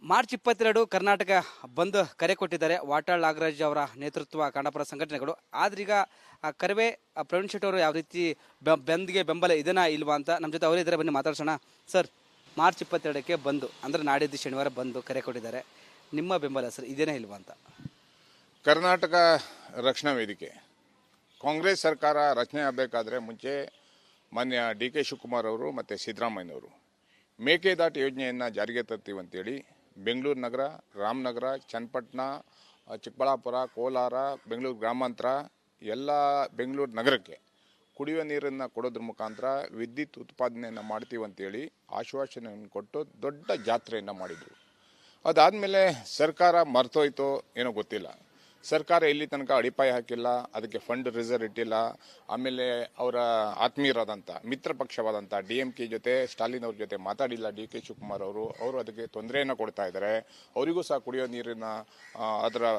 March 22 Karnataka bandh ಕರೆ ಕೊಟ್ಟಿದ್ದಾರೆ. ವಾಟಾಳ್ ನಾಗರಾಜ್ ಅವರ ನೇತೃತ್ವ ಕನ್ನಡಪರ ಸಂಘಟನೆಗಳು. ಆದ್ರೀಗ ಕರವೇ ಪ್ರವೀಣ್ ಶೆಟ್ಟಿ ಅವರು ಯಾವ ರೀತಿ ಬಂದ್ಗೆ ಬೆಂಬಲ ಇದನ್ನ ಇಲ್ವಾ ಅಂತ ನಮ್ಮ ಜೊತೆ ಅವರೇ ಇದ್ದಾರೆ, ಬನ್ನಿ ಮಾತಾಡ್ಸೋಣ. ಸರ್, ಮಾರ್ಚ್ 22ಕ್ಕೆ ಬಂದು ಅಂದರೆ ನಾಡಿದ್ದು ಶನಿವಾರ ಬಂದು ಕರೆ ಕೊಟ್ಟಿದ್ದಾರೆ. ನಿಮ್ಮ ಬೆಂಬಲ ಸರ್ ಇದೇನೇ ಇಲ್ವಾ ಅಂತ? ಕರ್ನಾಟಕ ರಕ್ಷಣಾ ವೇದಿಕೆ ಕಾಂಗ್ರೆಸ್ ಸರ್ಕಾರ ರಚನೆ ಆಗಬೇಕಾದ್ರೆ ಮುಂಚೆ ಮಾನ್ಯ ಡಿ ಕೆ ಶಿವಕುಮಾರ್ ಅವರು ಮತ್ತು ಸಿದ್ದರಾಮಯ್ಯನವರು ಮೇಕೆದಾಟು ಯೋಜನೆಯನ್ನು ಜಾರಿಗೆ ತರ್ತೀವಿ ಅಂತೇಳಿ ಬೆಂಗಳೂರು ನಗರ, ರಾಮನಗರ, ಚನ್ನಪಟ್ಟಣ, ಚಿಕ್ಕಬಳ್ಳಾಪುರ, ಕೋಲಾರ, ಬೆಂಗಳೂರು ಗ್ರಾಮಾಂತರ ಎಲ್ಲ ಬೆಂಗಳೂರು ನಗರಕ್ಕೆ ಕುಡಿಯುವ ನೀರನ್ನು ಕೊಡೋದ್ರ ಮುಖಾಂತರ ವಿದ್ಯುತ್ ಉತ್ಪಾದನೆಯನ್ನು ಮಾಡ್ತೀವಿ ಅಂತೇಳಿ ಆಶ್ವಾಸನೆಯನ್ನು ಕೊಟ್ಟು ದೊಡ್ಡ ಜಾತ್ರೆಯನ್ನು ಮಾಡಿದರು. ಅದಾದಮೇಲೆ ಸರ್ಕಾರ ಮರ್ತೋಯ್ತೋ ಏನೋ ಗೊತ್ತಿಲ್ಲ. ಸರ್ಕಾರ ಇಲ್ಲಿ ತನಕ ಅಡಿಪಾಯ ಹಾಕಿಲ್ಲ, ಅದಕ್ಕೆ ಫಂಡ್ ರಿಸರ್ವ್ ಇಟ್ಟಿಲ್ಲ. ಆಮೇಲೆ ಅವರ ಆತ್ಮೀಯರಾದಂಥ ಮಿತ್ರ ಪಕ್ಷವಾದಂಥ DMK ಜೊತೆ, ಸ್ಟಾಲಿನ್ ಅವ್ರ ಜೊತೆ ಮಾತಾಡಿಲ್ಲ ಡಿ ಕೆ ಶಿವಕುಮಾರ್ ಅವರು ಅದಕ್ಕೆ ತೊಂದರೆಯನ್ನು ಕೊಡ್ತಾ ಇದ್ದಾರೆ. ಅವರಿಗೂ ಸಹ ಕುಡಿಯೋ ನೀರಿನ ಅದರ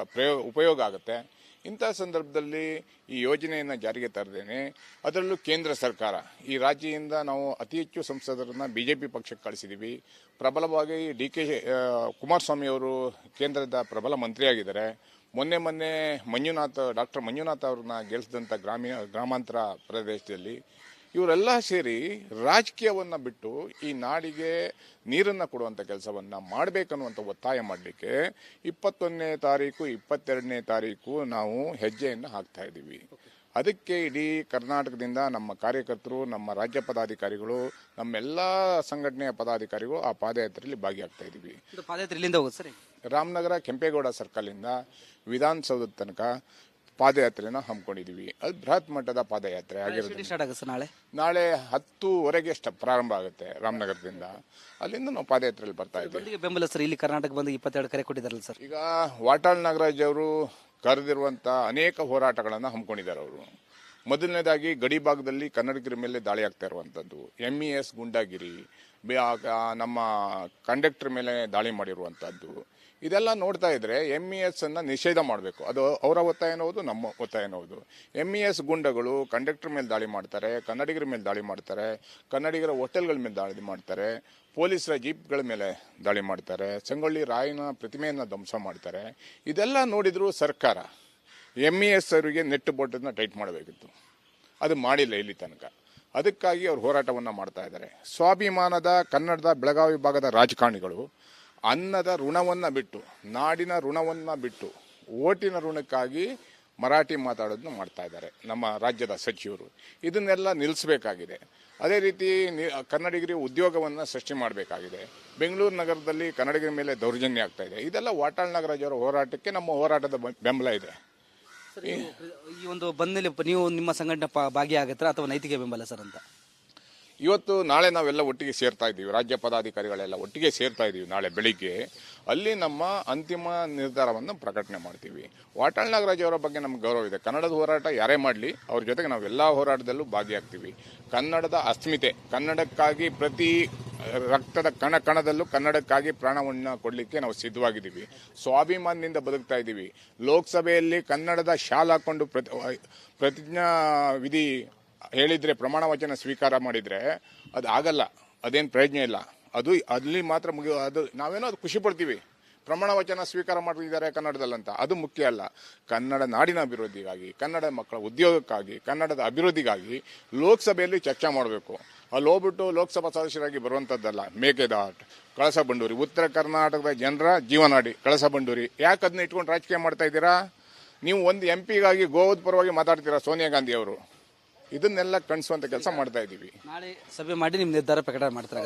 ಉಪಯೋಗ ಆಗುತ್ತೆ. ಇಂಥ ಸಂದರ್ಭದಲ್ಲಿ ಈ ಯೋಜನೆಯನ್ನು ಜಾರಿಗೆ ತರದೇನೆ, ಅದರಲ್ಲೂ ಕೇಂದ್ರ ಸರ್ಕಾರ, ಈ ರಾಜ್ಯದಿಂದ ನಾವು ಅತಿ ಹೆಚ್ಚು ಸಂಸದರನ್ನು BJP ಪಕ್ಷಕ್ಕೆ ಕಳಿಸಿದ್ದೀವಿ. ಪ್ರಬಲವಾಗಿ ಕುಮಾರಸ್ವಾಮಿ ಅವರು ಕೇಂದ್ರದ ಪ್ರಬಲ ಮಂತ್ರಿಯಾಗಿದ್ದಾರೆ. ಮೊನ್ನೆ ಡಾಕ್ಟರ್ ಮಂಜುನಾಥ್ ಅವ್ರನ್ನ ಗೆಲ್ಲಿಸಿದಂಥ ಗ್ರಾಮಾಂತರ ಪ್ರದೇಶದಲ್ಲಿ ಇವರೆಲ್ಲ ಸೇರಿ ರಾಜಕೀಯವನ್ನು ಬಿಟ್ಟು ಈ ನಾಡಿಗೆ ನೀರನ್ನು ಕೊಡುವಂಥ ಕೆಲಸವನ್ನು ಮಾಡಬೇಕನ್ನುವಂಥ ಒತ್ತಾಯ ಮಾಡಲಿಕ್ಕೆ 21ನೇ ತಾರೀಕು 22ನೇ ತಾರೀಕು ನಾವು ಹೆಜ್ಜೆಯನ್ನು ಹಾಕ್ತಾ ಇದ್ದೀವಿ. ಅದಕ್ಕೆ ಇಡೀ ಕರ್ನಾಟಕದಿಂದ ನಮ್ಮ ಕಾರ್ಯಕರ್ತರು, ನಮ್ಮ ರಾಜ್ಯ ಪದಾಧಿಕಾರಿಗಳು, ನಮ್ಮೆಲ್ಲ ಸಂಘಟನೆಯ ಪದಾಧಿಕಾರಿಗಳು ಆ ಪಾದಯಾತ್ರೆಯಲ್ಲಿ ಭಾಗಿಯಾಗ್ತಾ ಇದ್ದೀವಿ. ಪಾದಯಾತ್ರೆ ಎಲ್ಲಿಂದ ಹೋಗುತ್ತೆ ಸರ್? ರಾಮನಗರ ಕೆಂಪೇಗೌಡ ಸರ್ಕಲಿಂದ ವಿಧಾನಸೌಧದ ತನಕ ಪಾದಯಾತ್ರೆನ ಹಮ್ಮಿಕೊಂಡಿದ್ದೀವಿ. ಅದು ಬೃಹತ್ ಮಟ್ಟದ ಪಾದಯಾತ್ರೆ ಆಗಿರೋದು. ನಾಳೆ 10:00ವರೆಗೆ ಪ್ರಾರಂಭ ಆಗುತ್ತೆ ರಾಮನಗರದಿಂದ. ಅಲ್ಲಿಂದ ನಾವು ಪಾದಯಾತ್ರೆಯಲ್ಲಿ ಬರ್ತಾ ಇದ್ದೀವಿ. ಬೆಂಬಲ ಸರ್, ಇಲ್ಲಿ ಕರ್ನಾಟಕ ಬಂದು 22 ಕರೆ ಕೊಟ್ಟಿದ್ದಾರಲ್ಲ ಸರ್. ಈಗ ವಾಟಾಳ್ ನಾಗರಾಜ್ ಅವರು ಕರೆದಿರುವಂಥ ಅನೇಕ ಹೋರಾಟಗಳನ್ನು ಹಮ್ಮಿಕೊಂಡಿದ್ದಾರೆ. ಅವರು ಮೊದಲನೇದಾಗಿ ಗಡಿ ಭಾಗದಲ್ಲಿ ಕನ್ನಡಿಗರ ಮೇಲೆ ದಾಳಿ ಆಗ್ತಾ ಇರುವಂಥದ್ದು, MES ಗುಂಡಾಗಿರಿ, ನಮ್ಮ ಕಂಡಕ್ಟರ್ ಮೇಲೆ ದಾಳಿ ಮಾಡಿರುವಂಥದ್ದು, ಇದೆಲ್ಲ ನೋಡ್ತಾ ಇದ್ರೆ MES ಅನ್ನು ನಿಷೇಧ ಮಾಡಬೇಕು. ಅದು ಅವರ ಒತ್ತಾಯನೂ ಹೌದು, ನಮ್ಮ ಒತ್ತಾಯನೂ ಹೌದು. MES ಗುಂಡಗಳು ಕಂಡಕ್ಟರ್ ಮೇಲೆ ದಾಳಿ ಮಾಡ್ತಾರೆ, ಕನ್ನಡಿಗರ ಮೇಲೆ ದಾಳಿ ಮಾಡ್ತಾರೆ, ಕನ್ನಡಿಗರ ಹೋಟೆಲ್ಗಳ ಮೇಲೆ ದಾಳಿ ಮಾಡ್ತಾರೆ, ಪೊಲೀಸರ ಜೀಪ್ಗಳ ಮೇಲೆ ದಾಳಿ ಮಾಡ್ತಾರೆ, ಸಂಗೊಳ್ಳಿ ರಾಯನ ಪ್ರತಿಮೆಯನ್ನು ಧ್ವಂಸ ಮಾಡ್ತಾರೆ. ಇದೆಲ್ಲ ನೋಡಿದ್ರು ಸರ್ಕಾರ MES ಅವರಿಗೆ ನೆಟ್ ಬೋಟನ್ನು ಟೈಟ್ ಮಾಡಬೇಕಿತ್ತು. ಅದು ಮಾಡಿಲ್ಲ ಇಲ್ಲಿ ತನಕ. ಅದಕ್ಕಾಗಿ ಅವರು ಹೋರಾಟವನ್ನು ಮಾಡ್ತಾ ಇದ್ದಾರೆ. ಸ್ವಾಭಿಮಾನದ ಕನ್ನಡದ ಬೆಳಗಾವಿ ಭಾಗದ ರಾಜಕಾರಣಿಗಳು ಅನ್ನದ ಋಣವನ್ನು ಬಿಟ್ಟು, ನಾಡಿನ ಋಣವನ್ನು ಬಿಟ್ಟು, ಓಟಿನ ಋಣಕ್ಕಾಗಿ ಮರಾಠಿ ಮಾತಾಡೋದನ್ನು ಮಾಡ್ತಾ ಇದ್ದಾರೆ ನಮ್ಮ ರಾಜ್ಯದ ಸಚಿವರು. ಇದನ್ನೆಲ್ಲ ನಿಲ್ಲಿಸಬೇಕಾಗಿದೆ. ಅದೇ ರೀತಿ ಕನ್ನಡಿಗರಿಗೆ ಉದ್ಯೋಗವನ್ನು ಸೃಷ್ಟಿ ಮಾಡಬೇಕಾಗಿದೆ. ಬೆಂಗಳೂರು ನಗರದಲ್ಲಿ ಕನ್ನಡಿಗರ ಮೇಲೆ ದೌರ್ಜನ್ಯ ಆಗ್ತಾ ಇದೆ. ಇದೆಲ್ಲ ವಾಟಾಳ್ ನಾಗರಾಜ್ ಅವರ ಹೋರಾಟಕ್ಕೆ ನಮ್ಮ ಹೋರಾಟದ ಬೆಂಬಲ ಇದೆ. ಈ ಒಂದು ಬಂದ್ನಲ್ಲಿ ನೀವು ನಿಮ್ಮ ಸಂಘಟನೆ ಭಾಗಿಯಾಗತ್ತಾ ಅಥವಾ ನೈತಿಕ ಬೆಂಬಲ ಸರ್ ಅಂತ? ಇವತ್ತು ನಾಳೆ ನಾವೆಲ್ಲ ಒಟ್ಟಿಗೆ ಸೇರ್ತಾ ಇದ್ದೀವಿ, ರಾಜ್ಯ ಪದಾಧಿಕಾರಿಗಳೆಲ್ಲ ಒಟ್ಟಿಗೆ ಸೇರ್ತಾ ಇದ್ದೀವಿ. ನಾಳೆ ಬೆಳಿಗ್ಗೆ ಅಲ್ಲಿ ನಮ್ಮ ಅಂತಿಮ ನಿರ್ಧಾರವನ್ನು ಪ್ರಕಟಣೆ ಮಾಡ್ತೀವಿ. ವಾಟಾಳ್ ನಾಗರಾಜ್ ಅವರ ಬಗ್ಗೆ ನಮ್ಗೆ ಗೌರವ ಇದೆ. ಕನ್ನಡದ ಹೋರಾಟ ಯಾರೇ ಮಾಡಲಿ ಅವ್ರ ಜೊತೆಗೆ ನಾವೆಲ್ಲ ಹೋರಾಟದಲ್ಲೂ ಭಾಗಿಯಾಗ್ತೀವಿ. ಕನ್ನಡದ ಅಸ್ಮಿತೆ, ಕನ್ನಡಕ್ಕಾಗಿ ಪ್ರತಿ ರಕ್ತದ ಕಣದಲ್ಲೂ ಕನ್ನಡಕ್ಕಾಗಿ ಪ್ರಾಣವನ್ನು ಕೊಡಲಿಕ್ಕೆ ನಾವು ಸಿದ್ಧವಾಗಿದ್ದೀವಿ. ಸ್ವಾಭಿಮಾನದಿಂದ ಬದುಕ್ತಾ ಇದ್ದೀವಿ. ಲೋಕಸಭೆಯಲ್ಲಿ ಕನ್ನಡದ ಶಾಲ್ ಹಾಕೊಂಡು ಪ್ರತಿಜ್ಞಾ ವಿಧಿ ಹೇಳಿದರೆ, ಪ್ರಮಾಣ ವಚನ ಸ್ವೀಕಾರ ಮಾಡಿದರೆ ಅದು ಆಗಲ್ಲ, ಅದೇನು ಪ್ರಯೋಜನ ಇಲ್ಲ. ಅದು ಅಲ್ಲಿ ಮಾತ್ರ ಅದು ನಾವೇನೋ ಅದು ಖುಷಿ ಪಡ್ತೀವಿ, ಪ್ರಮಾಣ ವಚನ ಸ್ವೀಕಾರ ಮಾಡಿದ್ದಾರೆ ಕನ್ನಡದಲ್ಲಂತ. ಅದು ಮುಖ್ಯ ಅಲ್ಲ. ಕನ್ನಡ ನಾಡಿನ ಅಭಿವೃದ್ಧಿಗಾಗಿ, ಕನ್ನಡ ಮಕ್ಕಳ ಉದ್ಯೋಗಕ್ಕಾಗಿ, ಕನ್ನಡದ ಅಭಿವೃದ್ಧಿಗಾಗಿ ಲೋಕಸಭೆಯಲ್ಲಿ ಚರ್ಚೆ ಮಾಡಬೇಕು. ಅಲ್ಲಿ ಹೋಗ್ಬಿಟ್ಟು ಲೋಕಸಭಾ ಸದಸ್ಯರಾಗಿ ಬರುವಂಥದ್ದಲ್ಲ. ಮೇಕೆದಾಟು, ಕಳಸಾ ಬಂಡೂರಿ, ಉತ್ತರ ಕರ್ನಾಟಕದ ಜನರ ಜೀವನಾಡಿ ಕಳಸಾ ಬಂಡೂರಿ, ಯಾಕೆ ಅದನ್ನ ಇಟ್ಕೊಂಡು ರಾಜಕೀಯ ಮಾಡ್ತಾ ಇದ್ದೀರಾ? ನೀವು ಒಂದು MP ಗಾಗಿ ಗೋವಾದ ಪರವಾಗಿ ಮಾತಾಡ್ತೀರಾ ಸೋನಿಯಾ ಗಾಂಧಿ ಅವರು. ಇದನ್ನೆಲ್ಲ ಕಣಿಸುವಂತ ಕೆಲಸ ಮಾಡ್ತಾ ಇದ್ದೀವಿ. ನಾಳೆ ಸಭೆ ಮಾಡಿ ನಿಮ್ಮ ನಿರ್ಧಾರ ಪ್ರಕಟ ಮಾಡ್ತಾರೆ.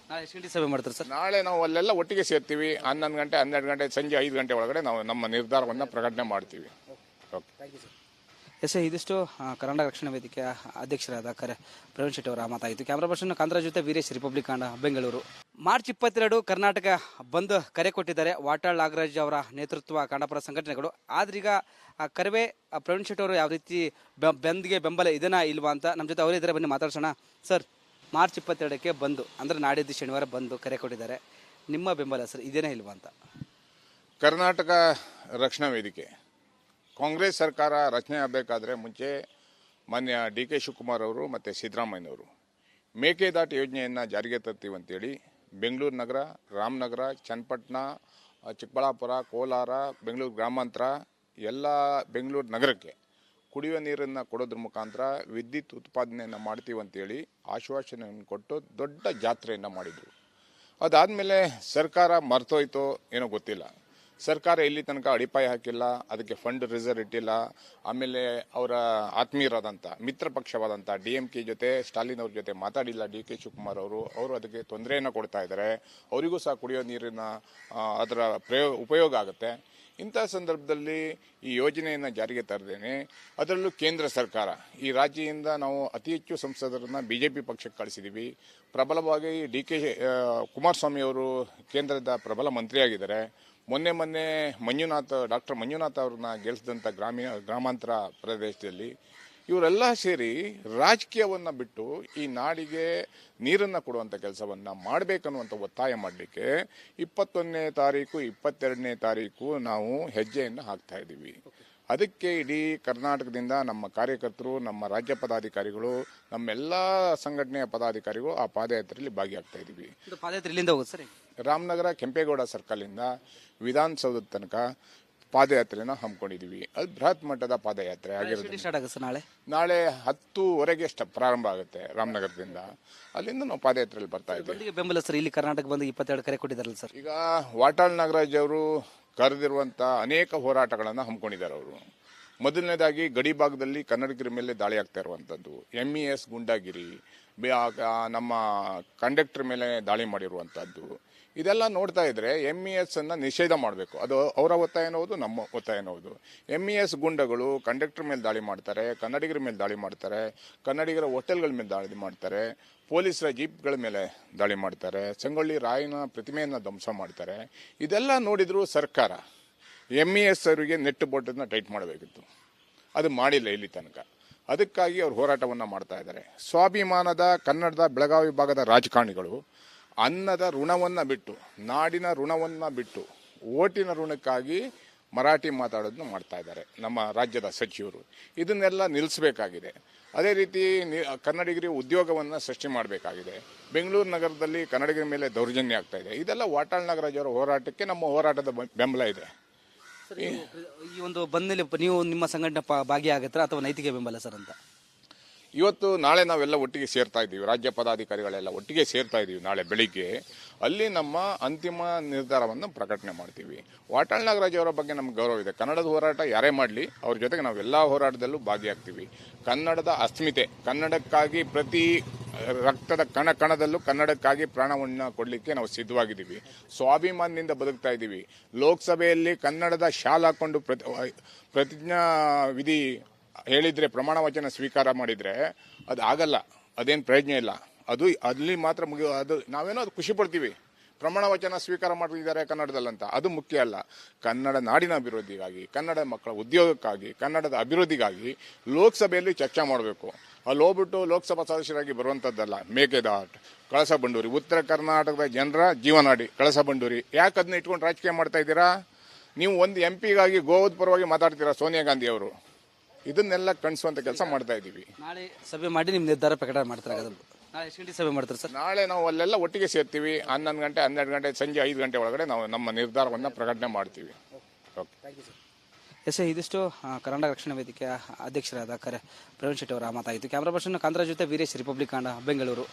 ನಾಳೆ ಎಷ್ಟು ಗಂಟೆ ಸಭೆ ಮಾಡ್ತಾರೆ ಸರ್? ನಾಳೆ ನಾವು ಅಲ್ಲೆಲ್ಲ ಒಟ್ಟಿಗೆ ಸೇರ್ತೀವಿ. 11 ಗಂಟೆ 12 ಗಂಟೆ ಸಂಜೆ 5 ಗಂಟೆ ಒಳಗಡೆ ನಾವು ನಮ್ಮ ನಿರ್ಧಾರವನ್ನು ಪ್ರಕಟಣೆ ಮಾಡ್ತೀವಿ. ಎಸ್, ಇದಿಷ್ಟು ಕನ್ನಡ ರಕ್ಷಣಾ ವೇದಿಕೆಯ ಅಧ್ಯಕ್ಷರಾದ ಪ್ರವೀಣ್ ಶೆಟ್ಟಿ ಅವರ ಮಾತಾಯಿತು. ಕ್ಯಾಮ್ರಾ ಪರ್ಸನ್ ಕಾಂತರಾಜ್ ಜೊತೆ ವೀರೇಶ್, ರಿಪಬ್ಲಿಕ್ ಕನ್ನಡ, ಬೆಂಗಳೂರು. ಮಾರ್ಚ್ 22 ಕರ್ನಾಟಕ ಬಂದ್ ಕರೆ ಕೊಟ್ಟಿದ್ದಾರೆ. ವಾಟಾಳ್ ನಾಗರಾಜ್ ಅವರ ನೇತೃತ್ವ ಕನ್ನಡಪರ ಸಂಘಟನೆಗಳು. ಆದ್ರೀಗ ಕರವೇ ಪ್ರವೀಣ್ ಶೆಟ್ಟಿ ಅವರು ಯಾವ ರೀತಿ ಬಂದ್ಗೆ ಬೆಂಬಲ ಇದನ್ನ ಇಲ್ವಾ ಅಂತ ನಮ್ಮ ಜೊತೆ ಅವರೇ ಇದ್ದಾರೆ, ಬನ್ನಿ ಮಾತಾಡ್ಸೋಣ. ಸರ್, ಮಾರ್ಚ್ 22ಕ್ಕೆ ಬಂದು ಅಂದರೆ ನಾಡಿದ್ದು ಶನಿವಾರ ಬಂದು ಕರೆ ಕೊಟ್ಟಿದ್ದಾರೆ. ನಿಮ್ಮ ಬೆಂಬಲ ಸರ್ ಇದೇನೇ ಇಲ್ವಾ ಅಂತ? ಕರ್ನಾಟಕ ರಕ್ಷಣಾ ವೇದಿಕೆ ಕಾಂಗ್ರೆಸ್ ಸರ್ಕಾರ ರಚನೆ ಆಗಬೇಕಾದ್ರೆ ಮುಂಚೆ ಮಾನ್ಯ ಡಿ ಕೆ ಶಿವಕುಮಾರ್ ಅವರು ಮತ್ತು ಸಿದ್ದರಾಮಯ್ಯನವರು ಮೇಕೆದಾಟು ಯೋಜನೆಯನ್ನು ಜಾರಿಗೆ ತರ್ತೀವಿ ಅಂತೇಳಿ ಬೆಂಗಳೂರು ನಗರ, ರಾಮನಗರ, ಚನ್ನಪಟ್ಟಣ, ಚಿಕ್ಕಬಳ್ಳಾಪುರ, ಕೋಲಾರ, ಬೆಂಗಳೂರು ಗ್ರಾಮಾಂತರ ಎಲ್ಲ ಬೆಂಗಳೂರು ನಗರಕ್ಕೆ ಕುಡಿಯುವ ನೀರನ್ನು ಕೊಡೋದ್ರ ಮುಖಾಂತರ ವಿದ್ಯುತ್ ಉತ್ಪಾದನೆಯನ್ನು ಮಾಡ್ತೀವಿ ಅಂತೇಳಿ ಆಶ್ವಾಸನೆಯನ್ನು ಕೊಟ್ಟು ದೊಡ್ಡ ಜಾತ್ರೆಯನ್ನು ಮಾಡಿದರು. ಅದಾದಮೇಲೆ ಸರ್ಕಾರ ಮರ್ತೋಯ್ತೋ ಏನೋ ಗೊತ್ತಿಲ್ಲ. ಸರ್ಕಾರ ಇಲ್ಲಿ ತನಕ ಅಡಿಪಾಯ ಹಾಕಿಲ್ಲ, ಅದಕ್ಕೆ ಫಂಡ್ ರಿಸರ್ವ್ ಇಟ್ಟಿಲ್ಲ. ಆಮೇಲೆ ಅವರ ಆತ್ಮೀಯರಾದಂಥ ಮಿತ್ರ ಪಕ್ಷವಾದಂಥ DMK ಜೊತೆ, ಸ್ಟಾಲಿನ್ ಅವ್ರ ಜೊತೆ ಮಾತಾಡಿಲ್ಲ DK ಶಿವಕುಮಾರ್ ಅವರು ಅದಕ್ಕೆ ತೊಂದರೆಯನ್ನು ಕೊಡ್ತಾ ಇದ್ದಾರೆ. ಅವರಿಗೂ ಸಹ ಕುಡಿಯೋ ನೀರಿನ ಅದರ ಉಪಯೋಗ ಆಗುತ್ತೆ. ಇಂಥ ಸಂದರ್ಭದಲ್ಲಿ ಈ ಯೋಜನೆಯನ್ನು ಜಾರಿಗೆ ತರದೇನೆ, ಅದರಲ್ಲೂ ಕೇಂದ್ರ ಸರ್ಕಾರ, ಈ ರಾಜ್ಯದಿಂದ ನಾವು ಅತಿ ಹೆಚ್ಚು ಸಂಸದರನ್ನು BJP ಪಕ್ಷಕ್ಕೆ ಕಳಿಸಿದ್ದೀವಿ. ಪ್ರಬಲವಾಗಿ DK ಕುಮಾರಸ್ವಾಮಿ ಅವರು ಕೇಂದ್ರದ ಪ್ರಬಲ ಮಂತ್ರಿಯಾಗಿದ್ದಾರೆ. ಮೊನ್ನೆ ಡಾಕ್ಟರ್ ಮಂಜುನಾಥ್ ಅವ್ರನ್ನ ಗೆಲ್ಲಿಸಿದಂಥ ಗ್ರಾಮಾಂತರ ಪ್ರದೇಶದಲ್ಲಿ ಇವರೆಲ್ಲ ಸೇರಿ ರಾಜಕೀಯವನ್ನು ಬಿಟ್ಟು ಈ ನಾಡಿಗೆ ನೀರನ್ನು ಕೊಡುವಂಥ ಕೆಲಸವನ್ನು ಮಾಡಬೇಕನ್ನುವಂಥ ಒತ್ತಾಯ ಮಾಡಲಿಕ್ಕೆ 21ನೇ ತಾರೀಕು 22ನೇ ತಾರೀಕು ನಾವು ಹೆಜ್ಜೆಯನ್ನು ಹಾಕ್ತಾ ಇದ್ದೀವಿ. ಅದಕ್ಕೆ ಇಡೀ ಕರ್ನಾಟಕದಿಂದ ನಮ್ಮ ಕಾರ್ಯಕರ್ತರು, ನಮ್ಮ ರಾಜ್ಯ ಪದಾಧಿಕಾರಿಗಳು, ನಮ್ಮೆಲ್ಲ ಸಂಘಟನೆಯ ಪದಾಧಿಕಾರಿಗಳು ಆ ಪಾದಯಾತ್ರೆಯಲ್ಲಿ ಭಾಗಿಯಾಗ್ತಾ ಇದ್ದೀವಿ. ಪಾದಯಾತ್ರೆ ಇಲ್ಲಿಂದ ಹೋಗುತ್ತೆ ಸರ್? ರಾಮನಗರ ಕೆಂಪೇಗೌಡ ಸರ್ಕಲಿಂದ ವಿಧಾನಸೌಧದ ತನಕ ಪಾದಯಾತ್ರೆನ ಹಮ್ಮಿಕೊಂಡಿದ್ದೀವಿ. ಅದು ಬೃಹತ್ ಮಟ್ಟದ ಪಾದಯಾತ್ರೆ ಆಗಿರೋದು. ನಾಳೆ 10:00 ಪ್ರಾರಂಭ ಆಗುತ್ತೆ ರಾಮನಗರದಿಂದ. ಅಲ್ಲಿಂದ ನಾವು ಪಾದಯಾತ್ರೆಯಲ್ಲಿ ಬರ್ತಾ ಇದ್ದೀವಿ. ಬೆಂಬಲ ಸರ್, ಇಲ್ಲಿ ಕರ್ನಾಟಕ ಬಂದು 22 ಕರೆ ಕೊಟ್ಟಿದ್ದಾರಲ್ಲ ಸರ್. ಈಗ ವಾಟಾಳ್ ನಾಗರಾಜ್ ಅವರು ಕರೆದಿರುವಂಥ ಅನೇಕ ಹೋರಾಟಗಳನ್ನು ಹಮ್ಮಿಕೊಂಡಿದ್ದಾರೆ. ಅವರು ಮೊದಲನೇದಾಗಿ ಗಡಿ ಭಾಗದಲ್ಲಿ ಕನ್ನಡಿಗರ ಮೇಲೆ ದಾಳಿ ಆಗ್ತಾ ಇರುವಂಥದ್ದು, MES ಗುಂಡಾಗಿರಿ, ನಮ್ಮ ಕಂಡಕ್ಟರ್ ಮೇಲೆ ದಾಳಿ ಮಾಡಿರುವಂಥದ್ದು, ಇದೆಲ್ಲ ನೋಡ್ತಾ ಇದ್ರೆ MES ಅನ್ನು ನಿಷೇಧ ಮಾಡಬೇಕು. ಅದು ಅವರ ಒತ್ತಾಯನೂ ಹೌದು, ನಮ್ಮ ಒತ್ತಾಯನೂ ಹೌದು. MES ಗುಂಡಗಳು ಕಂಡಕ್ಟರ್ ಮೇಲೆ ದಾಳಿ ಮಾಡ್ತಾರೆ, ಕನ್ನಡಿಗರ ಮೇಲೆ ದಾಳಿ ಮಾಡ್ತಾರೆ, ಕನ್ನಡಿಗರ ಹೋಟೆಲ್ಗಳ ಮೇಲೆ ದಾಳಿ ಮಾಡ್ತಾರೆ, ಪೊಲೀಸರ ಜೀಪ್ಗಳ ಮೇಲೆ ದಾಳಿ ಮಾಡ್ತಾರೆ, ಸಂಗೊಳ್ಳಿ ರಾಯನ ಪ್ರತಿಮೆಯನ್ನು ಧ್ವಂಸ ಮಾಡ್ತಾರೆ. ಇದೆಲ್ಲ ನೋಡಿದ್ರು ಸರ್ಕಾರ MES ಅವರಿಗೆ ನೆಟ್ಟು ಬೋಟನ್ನು ಟೈಟ್ ಮಾಡಬೇಕಿತ್ತು. ಅದು ಮಾಡಿಲ್ಲ ಇಲ್ಲಿ ತನಕ. ಅದಕ್ಕಾಗಿ ಅವರು ಹೋರಾಟವನ್ನು ಮಾಡ್ತಾ ಇದ್ದಾರೆ. ಸ್ವಾಭಿಮಾನದ ಕನ್ನಡದ ಬೆಳಗಾವಿ ಭಾಗದ ರಾಜಕಾರಣಿಗಳು ಅನ್ನದ ಋಣವನ್ನು ಬಿಟ್ಟು, ನಾಡಿನ ಋಣವನ್ನು ಬಿಟ್ಟು, ಓಟಿನ ಋಣಕ್ಕಾಗಿ ಮರಾಠಿ ಮಾತಾಡೋದನ್ನು ಮಾಡ್ತಾ ಇದ್ದಾರೆ ನಮ್ಮ ರಾಜ್ಯದ ಸಚಿವರು. ಇದನ್ನೆಲ್ಲ ನಿಲ್ಲಿಸಬೇಕಾಗಿದೆ. ಅದೇ ರೀತಿ ಕನ್ನಡಿಗರಿಗೆ ಉದ್ಯೋಗವನ್ನು ಸೃಷ್ಟಿ ಮಾಡಬೇಕಾಗಿದೆ. ಬೆಂಗಳೂರು ನಗರದಲ್ಲಿ ಕನ್ನಡಿಗರ ಮೇಲೆ ದೌರ್ಜನ್ಯ ಆಗ್ತಾ ಇದೆ. ಇದೆಲ್ಲ ವಾಟಾಳ್ ನಾಗರಾಜ್ ಅವರ ಹೋರಾಟಕ್ಕೆ ನಮ್ಮ ಹೋರಾಟದ ಬೆಂಬಲ ಇದೆ. ಈ ಒಂದು ಬಂದಲ್ಲಿ ನೀವು ನಿಮ್ಮ ಸಂಘಟನೆ ಭಾಗಿಯಾಗತ್ತಾ ಅಥವಾ ನೈತಿಕ ಬೆಂಬಲ ಸರ್ ಅಂತ? ಇವತ್ತು ನಾಳೆ ನಾವೆಲ್ಲ ಒಟ್ಟಿಗೆ ಸೇರ್ತಾ ಇದ್ದೀವಿ, ರಾಜ್ಯ ಪದಾಧಿಕಾರಿಗಳೆಲ್ಲ ಒಟ್ಟಿಗೆ ಸೇರ್ತಾ ಇದ್ದೀವಿ. ನಾಳೆ ಬೆಳಿಗ್ಗೆ ಅಲ್ಲಿ ನಮ್ಮ ಅಂತಿಮ ನಿರ್ಧಾರವನ್ನು ಪ್ರಕಟಣೆ ಮಾಡ್ತೀವಿ. ವಾಟಾಳ್ ನಾಗರಾಜ್ ಅವರ ಬಗ್ಗೆ ನಮ್ಗೆ ಗೌರವ ಇದೆ. ಕನ್ನಡದ ಹೋರಾಟ ಯಾರೇ ಮಾಡಲಿ ಅವ್ರ ಜೊತೆಗೆ ನಾವೆಲ್ಲ ಹೋರಾಟದಲ್ಲೂ ಭಾಗಿಯಾಗ್ತೀವಿ. ಕನ್ನಡದ ಅಸ್ಮಿತೆ, ಕನ್ನಡಕ್ಕಾಗಿ ಪ್ರತಿ ರಕ್ತದ ಕಣದಲ್ಲೂ ಕನ್ನಡಕ್ಕಾಗಿ ಪ್ರಾಣವನ್ನು ಕೊಡಲಿಕ್ಕೆ ನಾವು ಸಿದ್ಧವಾಗಿದ್ದೀವಿ. ಸ್ವಾಭಿಮಾನದಿಂದ ಬದುಕ್ತಾ ಇದ್ದೀವಿ. ಲೋಕಸಭೆಯಲ್ಲಿ ಕನ್ನಡದ ಶಾಲ್ ಹಾಕೊಂಡು ಪ್ರತಿಜ್ಞಾ ವಿಧಿ ಹೇಳಿದ್ರೆ, ಪ್ರಮಾಣ ವಚನ ಸ್ವೀಕಾರ ಮಾಡಿದರೆ ಅದು ಆಗಲ್ಲ, ಅದೇನು ಪ್ರಯೋಜನ ಇಲ್ಲ. ಅದು ಅಲ್ಲಿ ಮಾತ್ರ ಅದು ನಾವೇನೋ ಅದು ಖುಷಿ ಪಡ್ತೀವಿ, ಪ್ರಮಾಣ ವಚನ ಸ್ವೀಕಾರ ಮಾಡಿದ್ದಾರೆ ಕನ್ನಡದಲ್ಲಂತ. ಅದು ಮುಖ್ಯ ಅಲ್ಲ. ಕನ್ನಡ ನಾಡಿನ ಅಭಿವೃದ್ಧಿಗಾಗಿ, ಕನ್ನಡ ಮಕ್ಕಳ ಉದ್ಯೋಗಕ್ಕಾಗಿ, ಕನ್ನಡದ ಅಭಿವೃದ್ಧಿಗಾಗಿ ಲೋಕಸಭೆಯಲ್ಲಿ ಚರ್ಚೆ ಮಾಡಬೇಕು. ಅಲ್ಲಿ ಹೋಗ್ಬಿಟ್ಟು ಲೋಕಸಭಾ ಸದಸ್ಯರಾಗಿ ಬರುವಂಥದ್ದಲ್ಲ. ಮೇಕೆದಾಟ್, ಕಳಸ ಬಂಡೂರಿ, ಉತ್ತರ ಕರ್ನಾಟಕದ ಜನರ ಜೀವನಾಡಿ ಕಳಸ ಬಂಡೂರಿ. ಯಾಕೆ ಅದನ್ನ ಇಟ್ಕೊಂಡು ರಾಜಕೀಯ ಮಾಡ್ತಾ ಇದ್ದೀರಾ? ನೀವು ಒಂದು MP ಗಾಗಿ ಗೋವಾದ ಪರವಾಗಿ ಮಾತಾಡ್ತೀರಾ ಸೋನಿಯಾ ಗಾಂಧಿ ಅವರು. ಇದನ್ನೆಲ್ಲ ಕಣಿಸುವಂತ ಕೆಲಸ ಮಾಡ್ತಾ ಇದ್ದೀವಿ. ನಾಳೆ ಸಭೆ ಮಾಡಿ ನಿಮ್ಮ ನಿರ್ಧಾರ ಪ್ರಕಟ ಮಾಡ್ತಾರೆ. ನಾಳೆ ಎಷ್ಟು ಗಂಟೆ ಸಭೆ ಮಾಡ್ತಾರೆ ಸರ್? ನಾಳೆ ನಾವು ಅಲ್ಲೆಲ್ಲ ಒಟ್ಟಿಗೆ ಸೇರ್ತೀವಿ. 11 ಗಂಟೆ 12 ಗಂಟೆ ಸಂಜೆ 5 ಗಂಟೆ ಒಳಗಡೆ ನಾವು ನಮ್ಮ ನಿರ್ಧಾರವನ್ನು ಪ್ರಕಟಣೆ ಮಾಡ್ತೀವಿ. ಎಸ್, ಇದಿಷ್ಟು ಕರ್ನಾಟಕ ರಕ್ಷಣಾ ವೇದಿಕೆಯ ಅಧ್ಯಕ್ಷರಾದ ಪ್ರವೀಣ್ ಶೆಟ್ಟಿ ಅವರ ಮಾತಾಯಿತು. ಕ್ಯಾಮ್ರಾ ಪರ್ಸನ್ ಕಾಂತರಾಜ್ ಜೊತೆ ವೀರೇಶ್, ರಿಪಬ್ಲಿಕ್ ಕನ್ನಡ, ಬೆಂಗಳೂರು.